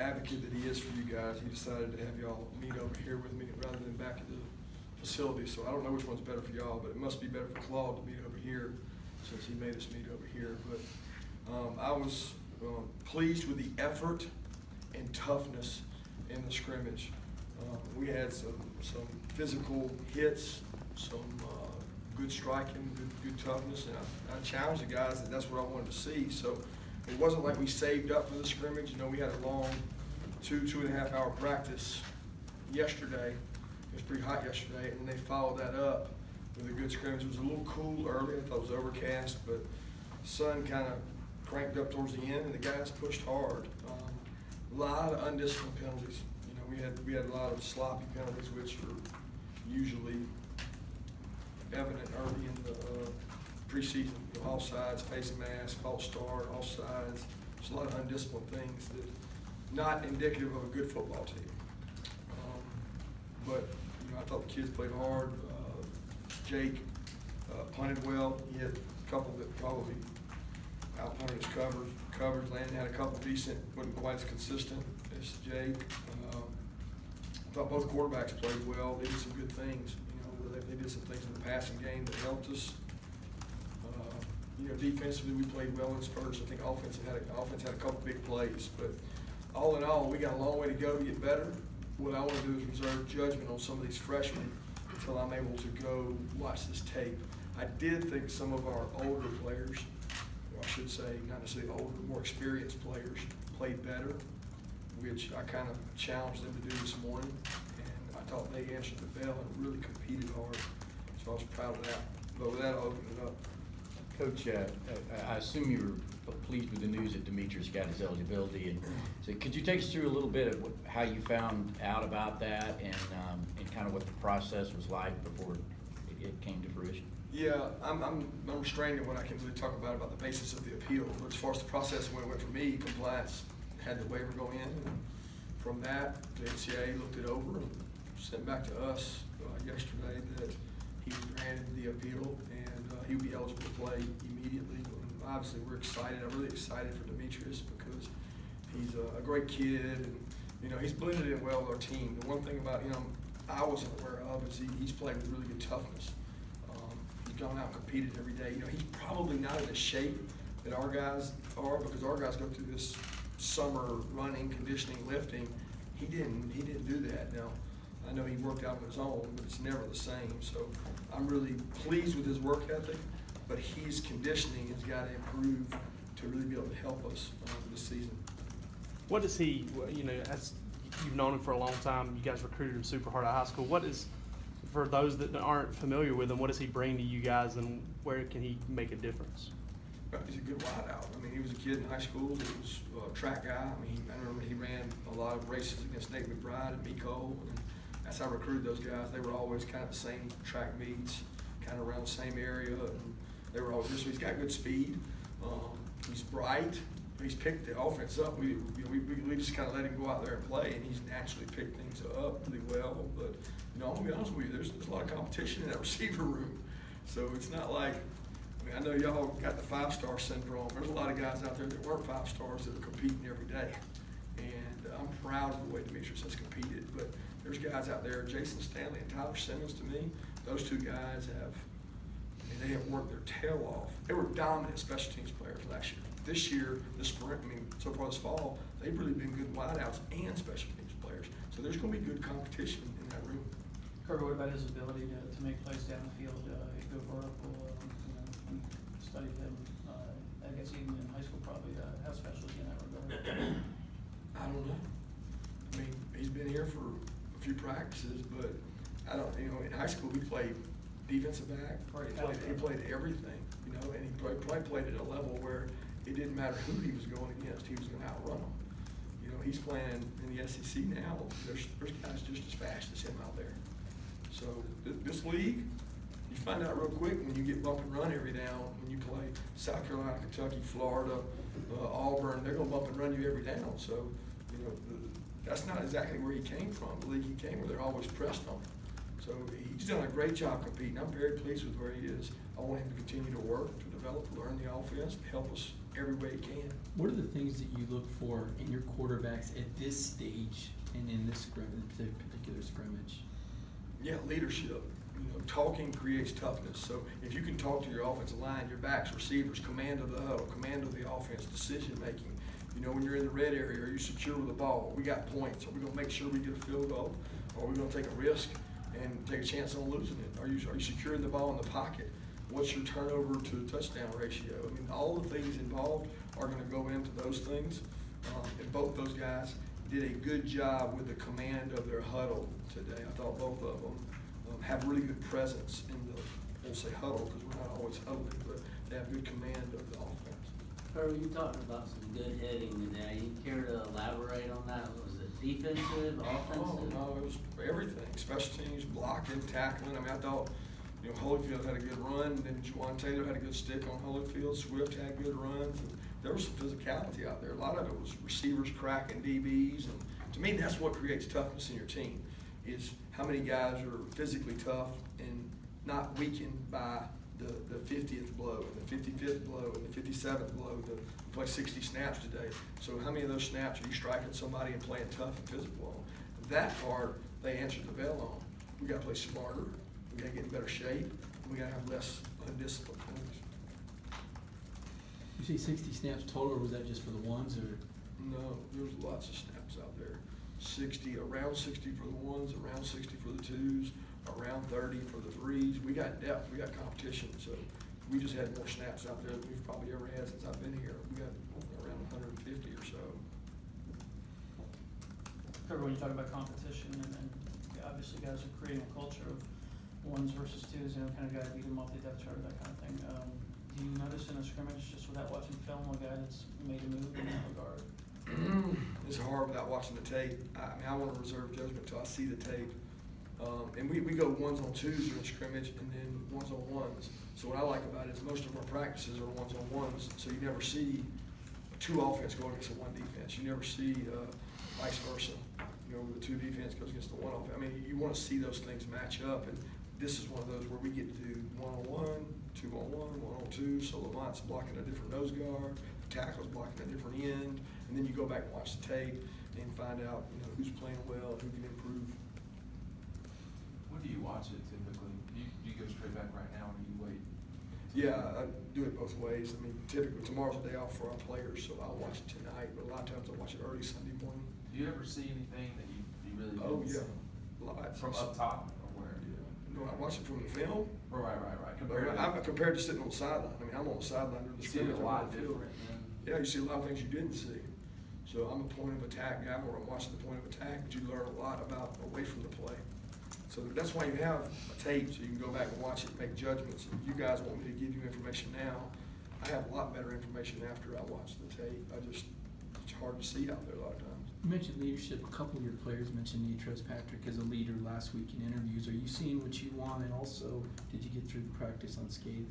advocate that he is for you guys, he decided to have y'all meet over here with me rather than back at the facility. So I don't know which one's better for y'all, but it must be better for Claude to meet over here since he made us meet over here. But I was pleased with the effort and toughness in the scrimmage. We had some physical hits, some good striking, good toughness, and I challenged the guys that that's what I wanted to see. So it wasn't like we saved up for the scrimmage. You know, we had a long 2.5 hour practice yesterday. It was pretty hot yesterday, and then they followed that up with a good scrimmage. It was a little cool early. I thought it was overcast, but the sun kind of cranked up towards the end, and the guys pushed hard. A lot of undisciplined penalties. You know, we had a lot of sloppy penalties, which are usually evident early in the preseason. You know, offsides, face mask, false start, offsides. There's a lot of undisciplined things that not indicative of a good football team. But you know, I thought the kids played hard. Jake punted well. He had a couple that probably out-punted his covers. Landon had a couple decent, wasn't quite as consistent as Jake. I thought both quarterbacks played well. They did some good things. You know, they did some things in the passing game that helped us. You know, defensively we played well in spurts. I think offense had a couple big plays, but all in all, we got a long way to go to get better. What I want to do is reserve judgment on some of these freshmen until I'm able to go watch this tape. I did think some of our older players, or I should say, not necessarily older, more experienced players, played better, which I kind of challenged them to do this morning, and I thought they answered the bell and really competed hard. So I was proud of that. But with that, I'll open it up. Coach, I assume you were pleased with the news that Demetrius got his eligibility, and so could you take us through a little bit of how you found out about that and kind of what the process was like before it came to fruition? Yeah, I'm restrained in what I can really talk about the basis of the appeal. But as far as the process when it went for me, compliance had the waiver go in, and from that, the NCAA looked it over and sent back to us yesterday that he was granted the appeal and he would be eligible to play immediately. And obviously, we're excited. I'm really excited for Demetrius because he's a great kid, and you know he's blended in well with our team. The one thing about him I wasn't aware of is he's played with really good toughness. He's gone out and competed every day. You know, he's probably not in the shape that our guys are because our guys go through this summer running, conditioning, lifting. He didn't do that. Now, I know he worked out on his own, but it's never the same. So I'm really pleased with his work ethic, but his conditioning has got to improve to really be able to help us this season. What is he, you know, as you've known him for a long time, you guys recruited him super hard out of high school. What is, for those that aren't familiar with him, what does he bring to you guys and where can he make a difference? He's a good wideout. I mean, he was a kid in high school. He was a track guy. I mean, I remember he ran a lot of races against Nate McBride and Miko. And that's how I recruited those guys. They were always kind of the same track meets, kind of around the same area. And they were always, he's got good speed. He's bright. He's picked the offense up. We just kind of let him go out there and play, and he's naturally picked things up really well. But, you know, I'm going to be honest with you, there's a lot of competition in that receiver room. So it's not like, I mean, I know y'all got the five-star syndrome. There's a lot of guys out there that weren't five stars that are competing every day. And I'm proud of the way Demetrius has competed. But there's guys out there, Jason Stanley and Tyler Simmons, to me, those two guys have, I mean, they have worked their tail off. They were dominant special teams players last year. This year, this spring, I mean, so far this fall, they've really been good wideouts and special teams players. So there's going to be good competition in that room. Kirby, what about his ability to make plays down the field, go vertical? You know, we studied him, I guess even in high school probably. How special is he in that regard? I don't know. I mean, he's been here for a few practices, but I don't, you know, in high school he played defensive back. He played everything, you know, and he probably played at a level where it didn't matter who he was going against, he was going to outrun them. You know, he's playing in the SEC now. There's guys just as fast as him out there. So this league, you find out real quick when you get bump and run every down. When you play South Carolina, Kentucky, Florida, Auburn, they're going to bump and run you every down. So, you know, that's not exactly where he came from. The league he came where they're always pressed on him. So he's done a great job competing. I'm very pleased with where he is. I want him to continue to work, to develop, learn the offense, help us every way he can. What are the things that you look for in your quarterbacks at this stage and in this particular scrimmage? Yeah, leadership. Talking creates toughness. So if you can talk to your offensive line, your backs, receivers, command of the huddle, command of the offense, decision making. When you're in the red area, are you secure with the ball? We got points. Are we going to make sure we get a field goal? Or are we going to take a risk and take a chance on losing it? Are you securing the ball in the pocket? What's your turnover to touchdown ratio? All the things involved are going to go into those things. And both those guys did a good job with the command of their huddle today. I thought both of them have really good presence in the, we'll say huddle because we're not always huddling, but they have good command of the offense. Kirby, you talking about some good hitting today. You care to elaborate on that? Was it defensive, offensive? No, it was everything. Special teams, blocking, tackling. I thought, Holyfield had a good run, and then Juwan Taylor had a good stick on Holyfield. Swift had good runs. And there was some physicality out there. A lot of it was receivers cracking DBs, and to me, that's what creates toughness in your team. Is how many guys are physically tough and not weakened by the 50th blow and the 55th blow and the 57th blow. We play 60 snaps today. So how many of those snaps are you striking somebody and playing tough and physical on? That part, they answered the bell on. We got to play smarter. We got to get in better shape. We got to have less undisciplined points. You say 60 snaps total, or was that just for the ones, or? No, there's lots of snaps out there. Around 60 for the ones, around 60 for the twos, around 30 for the threes. We got depth, we got competition, so we just had more snaps out there than we've probably ever had since I've been here. We got around 150 or so. Kirby, when you talk about competition, and obviously guys are creating a culture of ones versus twos, kind of guy beat them off the depth chart, that kind of thing. Do you notice in a scrimmage, just without watching film, a guy that's made a move in that regard? It's hard without watching the tape. I want to reserve judgment until I see the tape. And we go ones on twos during scrimmage and then ones on ones. So what I like about it is most of our practices are ones on ones. So you never see two offense go against the one defense. You never see vice versa. The two defense goes against the one offense. You want to see those things match up. And this is one of those where we get to do one-on-one, two-on-one, one-on-two. So Lamont blocking a different nose guard, the tackle's blocking a different end, and then you go back and watch the tape and find out who's playing well and who can improve. When do you watch it typically? Do you go straight back right now, or do you wait? Yeah, I do it both ways. Typically tomorrow's a day off for our players, so I'll watch it tonight, but a lot of times I'll watch it early Sunday morning. Do you ever see anything that you really Oh, didn't yeah. see? Live. From up top or where? Yeah. No, I watch it from the film. Right. Compared to sitting on the sideline. I'm on the sideline during the You see it scrimmage. a I'm on lot the field. different than. Yeah, you see a lot of things you didn't see. So I'm a point of attack guy, or I'm watching the point of attack, but you learn a lot about away from the play. So that's why you have a tape, so you can go back and watch it and make judgments. If you guys want me to give you information now, I have a lot better information after I watch the tape. It's hard to see out there a lot of times. You mentioned leadership. A couple of your players mentioned Demetrius Patrick as a leader last week in interviews. Are you seeing what you want, and also did you get through the practice unscathed?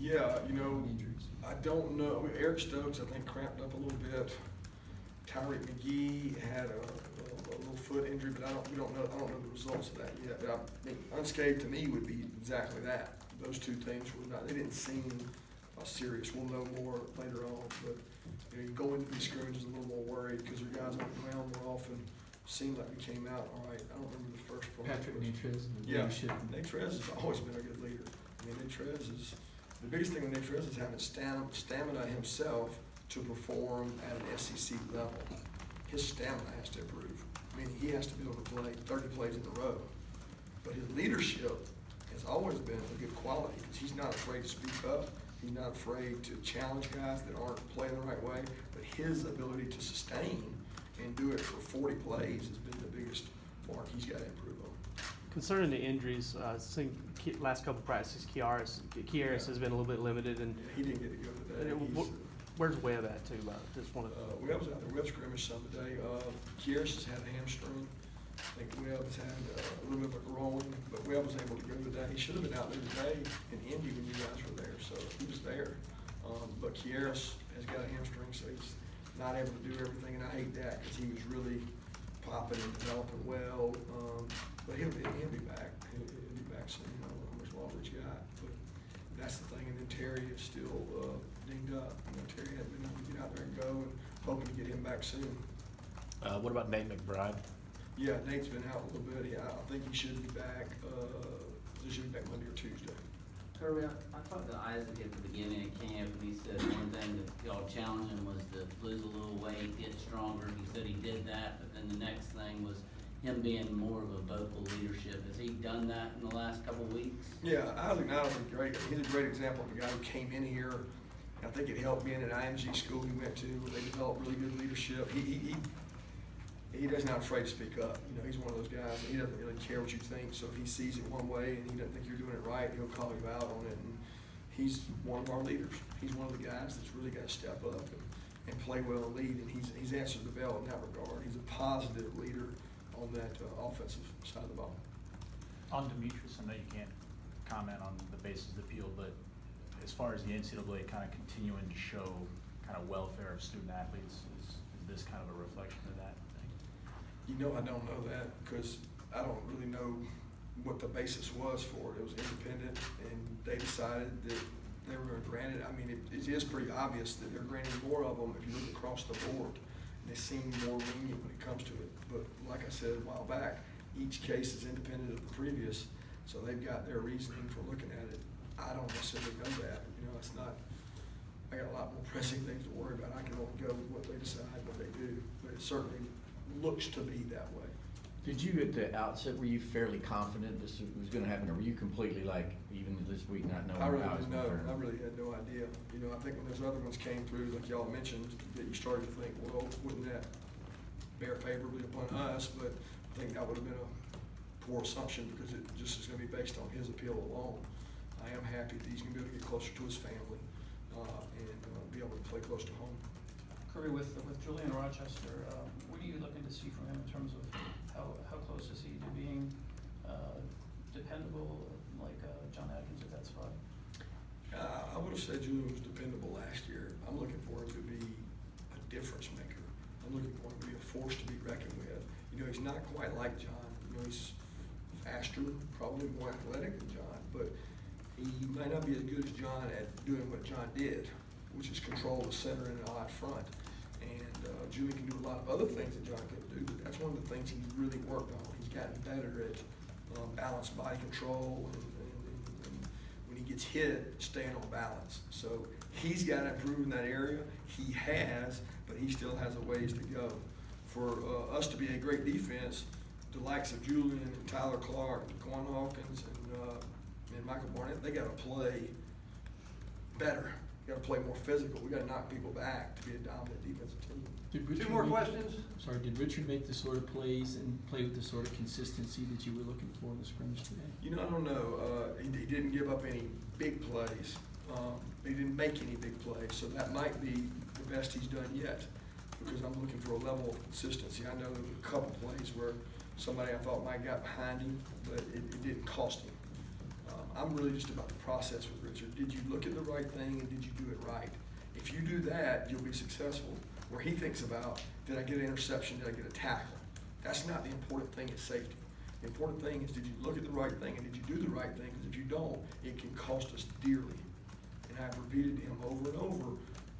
Yeah, Injuries. I don't know. Eric Stokes, I think, cramped up a little bit. Tyreek McGee had a little foot injury, but I don't know the results of that yet. But unscathed to me would be exactly that. Those two things they didn't seem serious. We'll know more later on, but you go into these scrimmages a little more worried because your guys on the ground more often. Seemed like we came out all right. I don't remember the first part. Patrick Demetrius, Yeah, leadership. Demetrius has always been a good leader. Demetrius is the biggest thing with Demetrius is having stamina himself to perform at an SEC level. His stamina has to improve. He has to be able to play 30 plays in a row. But his leadership has always been a good quality because he's not afraid to speak up. He's not afraid to challenge guys that aren't playing the right way. But his ability to sustain and do it for 40 plays has been the biggest mark he's got to improve on. Concerning the injuries, last couple practices, Kiaris has been a little bit limited, and Yeah, he didn't get to go today. where's Webb at too? Just want to. Webb was out there. Webb scrimmaged some today. Kieris has had a hamstring. I think Webb has had a little bit of a groin, but Webb was able to go today. He should have been out there today in Indy when you guys were there, so he was there. But Kieris has got a hamstring, so he's not able to do everything, and I hate that because he was really popping and developing well. But he'll be back. He'll be back soon. I don't know how much longer he's got, but that's the thing. And then Terry is still dinged up. You know, Terry hadn't been able to get out there and go, and hoping to get him back soon. What about Nate McBride? Yeah, Nate's been out a little bit. I think he should be back, he should be back Monday or Tuesday. Kirby, I talked to Isaac at the beginning of camp, and he said one thing that y'all challenged him was to lose a little weight, get stronger. He said he did that, but then the next thing was him being more of a vocal leadership. Has he done that in the last couple of weeks? Yeah, Isaac Niles is great. He's a great example of a guy who came in here. I think it helped being at IMG school he went to, where they developed really good leadership. He doesn't not afraid to speak up. You know, he's one of those guys, he doesn't really care what you think. So if he sees it one way and he doesn't think you're doing it right, he'll call you out on it. And he's one of our leaders. He's one of the guys that's really got to step up and play well and lead. And he's answered the bell in that regard. He's a positive leader on that offensive side of the ball. On Demetrius, I know you can't comment on the basis of the appeal, but as far as the NCAA kind of continuing to show kind of welfare of student athletes, is this kind of a reflection of that thing? You know, I don't know that because I don't really know what the basis was for it. It was independent, and they decided that they were going to grant it. I mean, it is pretty obvious that they're granting more of them if you look across the board. They seem more lenient when it comes to it. But like I said a while back, each case is independent of the previous, so they've got their reasoning for looking at it. I don't necessarily know that. You know, it's not. I got a lot more pressing things to worry about. I can only go with what they decide, what they do. But it certainly looks to be that way. Did you at the outset, were you fairly confident this was gonna happen, or were you completely like, even this week not knowing? I really how it was didn't know. gonna turn? I really had no idea. You know, I think when those other ones came through, like y'all mentioned, that you started to think, well, wouldn't that bear favorably upon us? But I think that would have been a poor assumption because it just is gonna be based on his appeal alone. I am happy that he's gonna be able to get closer to his family, and be able to play close to home. Kirby, with Julian Rochester, what are you looking to see from him in terms of how close is he to being dependable like John Atkins at that spot? I would have said Julian was dependable last year. I'm looking for him to be a difference maker. I'm looking for him to be a force to be reckoned with. You know, he's not quite like John. You know, he's faster, probably more athletic than John, but he might not be as good as John at doing what John did, which is control the center and the odd front. And Julian can do a lot of other things that John couldn't do, but that's one of the things he's really worked on. He's gotten better at balanced body control and when he gets hit, staying on balance. So he's got to improve in that area. He has, but he still has a ways to go. For us to be a great defense, the likes of Julian and Tyler Clark, Quan Hawkins, and Michael Barnett, they got to play better. Got to play more physical. We got to knock people back to be a dominant defensive team. Did Richard make the sort of plays and play with the sort of consistency that you were looking for in the scrimmage today? You know, I don't know. He didn't give up any big plays. He didn't make any big plays, so that might be the best he's done yet because I'm looking for a level of consistency. I know there were a couple plays where somebody I thought might got behind him, but it didn't cost him. I'm really just about the process with Richard. Did you look at the right thing and did you do it right? If you do that, you'll be successful. Where he thinks about, did I get an interception, did I get a tackle? That's not the important thing at safety. The important thing is, did you look at the right thing and did you do the right thing? Because if you don't, it can cost us dearly. And I've repeated to him over and over,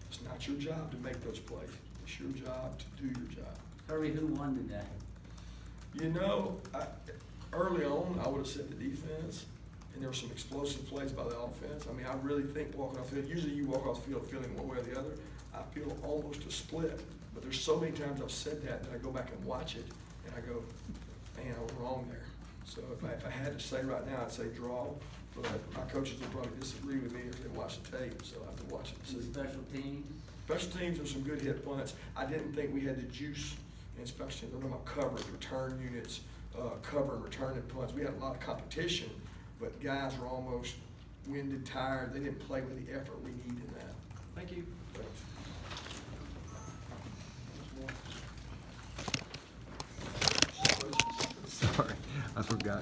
it's not your job to make those plays. It's your job to do your job. Kirby, who won today? You know, early on, I would have said the defense, and there were some explosive plays by the offense. I mean, I really think walking off the field, usually you walk off the field feeling one way or the other. I feel almost a split, but there's so many times I've said that I go back and watch it, and I go, man, I was wrong there. So if I had to say right now, I'd say draw, but my coaches will probably disagree with me if they watch the tape, so I have to watch it and see. Special teams? Special teams are some good hit punts. I didn't think we had the juice in special teams. I'm talking about coverage, return units, cover and returning punts. We had a lot of competition, but guys were almost winded, tired. They didn't play with the effort we need in that. Thank you. Thanks. Sorry, I forgot.